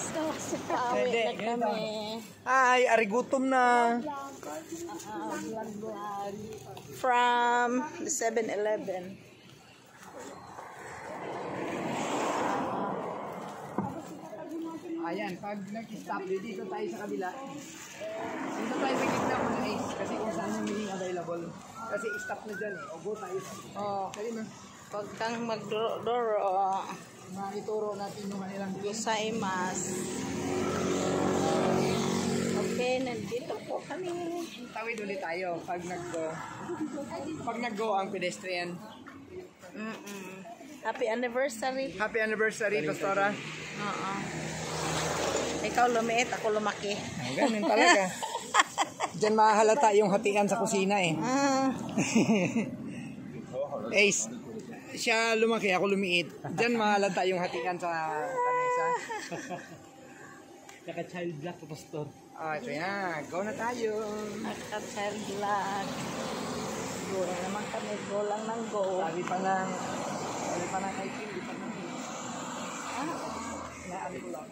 So, pauwi na kami. Ay, arigutom na. Vlog. From the 7-Eleven. Ayan, pag nag-stop, dito tayo sa kabila. Dito tayo sa gitna mo na Ace, kasi kung saan yung meeting available. Kasi stop na dyan eh, o go tayo. Dali na. Pag kang mag-doro, Ituro natin yung kanilang gozaimasu. Okay, nandito po kami. tawid ulit tayo pag nag-go. Pag nag-go ang pedestrian. Happy anniversary. Happy anniversary, Pastora. Oo. Ikaw lumiit, ako lumaki. Ganun talaga. Diyan mahalata yung hatian sa kusina eh. Ace, siya lumaki, ako lumiit. Diyan mahalata yung hatian sa lamesa. Naka-child black po, Pastor. Ito yan. Go na tayo. Naka-child vlog. Go na naman kami. Go lang ng go. Sabi pa ng Aikin, lipad ng Naabi ko lang.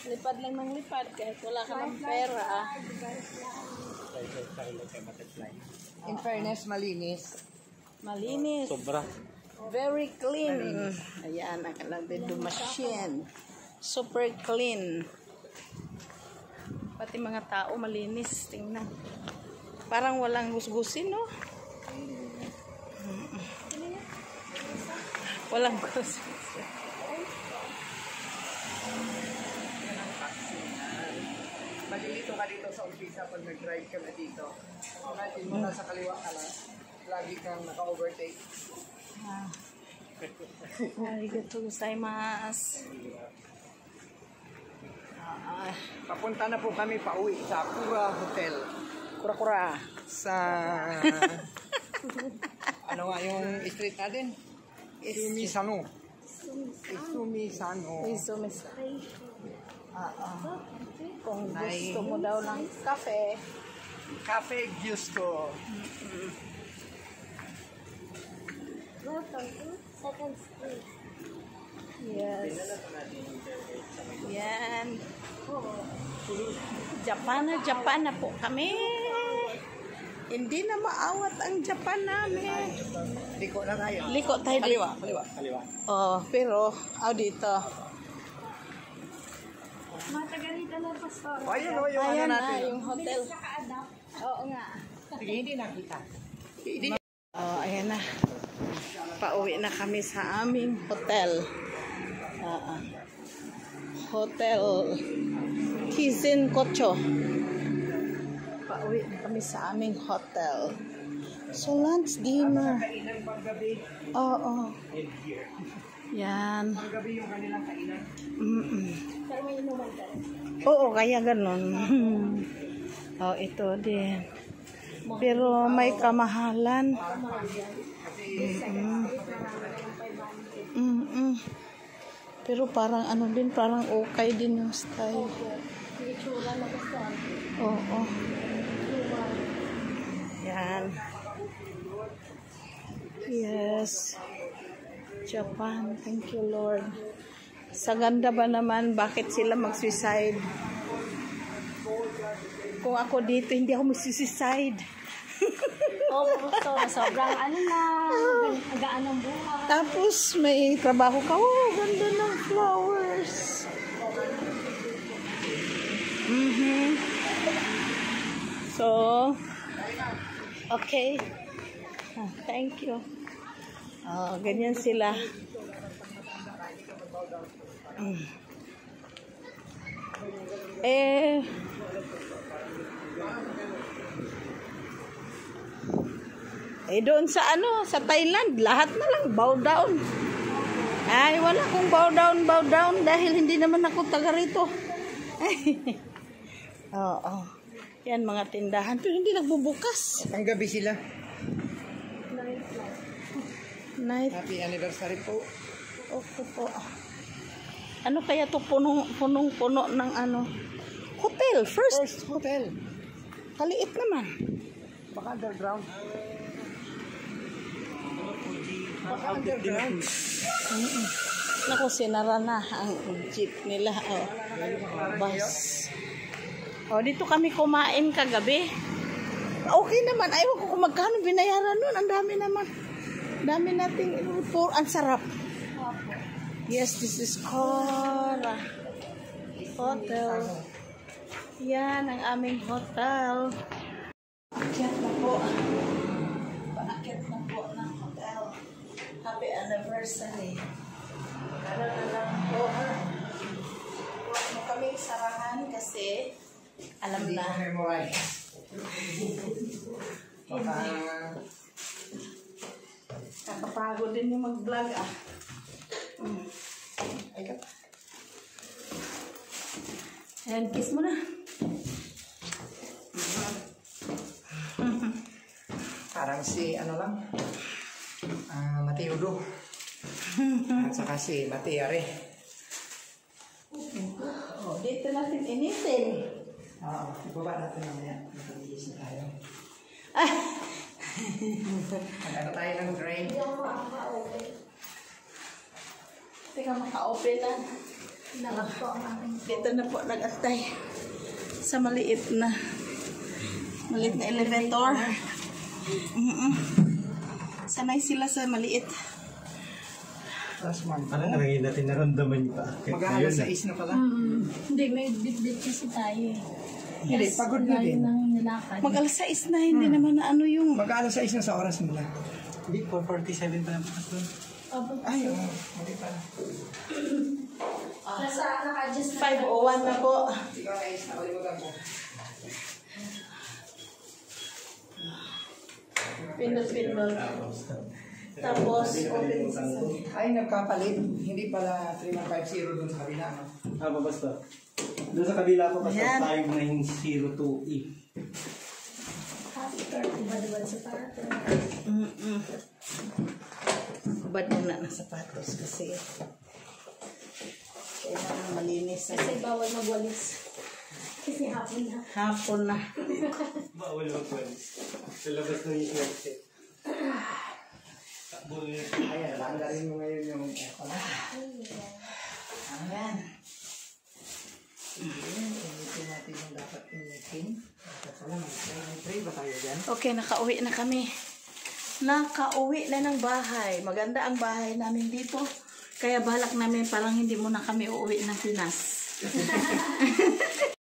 Lipad lang ng lipad kahit wala ka ng pera. In fairness, malinis. Malinis. Sobra. Very clean. Ayan, ang video machine. Super clean. Pati mga tao malinis. Tingnan. Parang walang gusgusin, no? Walang gusgusin. Malilito ka dito sa umpisa pag nag-drive ka na dito. Imagine mo nasa kaliwa ka lang. Lagi kang naka-overtake. Arigatou gozaimasu. Papunta na po kami pauwi sa Kura Hotel. Kura-kura. Sa... ano nga yung street natin? Sumisano. Sumisano. Kung gusto mo daw ng kape. Cafe Gusto. Yes. Yan. Japan na po kami. Hindi na maawat ang Japan namin. Liko na tayo. Liko tayo dito. Kaliwa. Oh, pero, dito. Matagalita na, Pastor. Ayun o, yung ano Ayan natin. na, yung hotel. Oo nga. Sige, hindi nakita. Ayan na. Pauwi na kami sa aming hotel. Hotel Kizin Kocho. Pauwi na kami sa aming hotel. So, lunch, dinner. Oo. Yan. Gabi yung kanilang kainan. Pero may inuman ka. Oo, kaya ganun. Ito din. Pero may kamahalan. Pero parang ano din, parang okay din yung style. Itsura na, Pastor. Oo. Yan. Yes. Japan. Thank you, Lord. Sa ganda ba naman, bakit sila mag-suicide? Kung ako dito, hindi ako mag-suicide. Pastor. Sobrang gaan ng buhay. Tapos may trabaho ka. Oh, ganda ng flowers. So, okay. Thank you. Ganyan sila. Doon sa sa Thailand, lahat na lang bow down. Ay, wala akong bow down dahil hindi naman ako taga rito. Oo. Yan mga tindahan, pero hindi nagbubukas. Ang gabi sila. Night. Happy anniversary po. Okay po. Ano kaya to punong-puno ng hotel? First hotel. Kaliit naman. Baka underground. Baka underground. Naku, sinara na ang jeep nila. Oh, bus. Oh, dito kami kumain kagabi. Okay naman. Ayaw ko kung magkano binayaran nun. Ang dami naman. Dami nating ang sarap. Yes, this is Cora Hotel. Yan ang aming hotel. Paakyat na po. Paakyat na po ng hotel. Happy anniversary. Ano na lang po. Huwag mo kaming sarahan kasi alam Hindi na. ko memorize. Baka... Nakapagod din yung mag-vlog ah. Ay ka. Ayan, kiss mo na. Parang si ano lang. Mateudo. At saka si Mateare. Oh, dito natin initin. Oo, ibaba natin mamaya. Nakaliis na tayo. Ano tayo ng drain? Hindi ako makaka-open. Teka, maka-open na. Nalak ko ang aking Dito na po nag-atay sa maliit na elevator. Sanay sila sa maliit. Last month. Parang nangyayin natin naramdaman yung paakit. Mag-aalas sa is na pala. Hindi, may bit-bit kasi tayo eh. Hindi, pagod na din. Nang nilakad. Mag-alas 6 na, hindi naman na ano yung... Mag-aalas sa is na sa oras nila. Hindi, 4:47 pa lang pakas doon. Ay, oo. Hindi pala. Naka-adjust na 5:01 na po. Ikaw na is, nakalimutan ko. Pindot-pindot. Tapos, open sa Ay, nagkapalit. Hindi pala 3150 dun sa kabila. No? Basta. Doon sa kabila ko kasi Ayan. 5902E. happy birthday. Bad-bad sa parto. Bad muna ng sapatos kasi kailangan malinis. Kasi bawal magwalis. Kasi hapon na. Hapon na. Bawal magwalis. Sa labas ng yung set. Takbo yun. Ayan, langgarin mo ngayon yung... Ayan. Initin natin yung dapat initin. Dapat pala, may tray ba tayo dyan? Okay, nakauwi na kami. Nakauwi na ng bahay. Maganda ang bahay namin dito. Kaya balak namin parang hindi muna kami uuwi ng Pinas.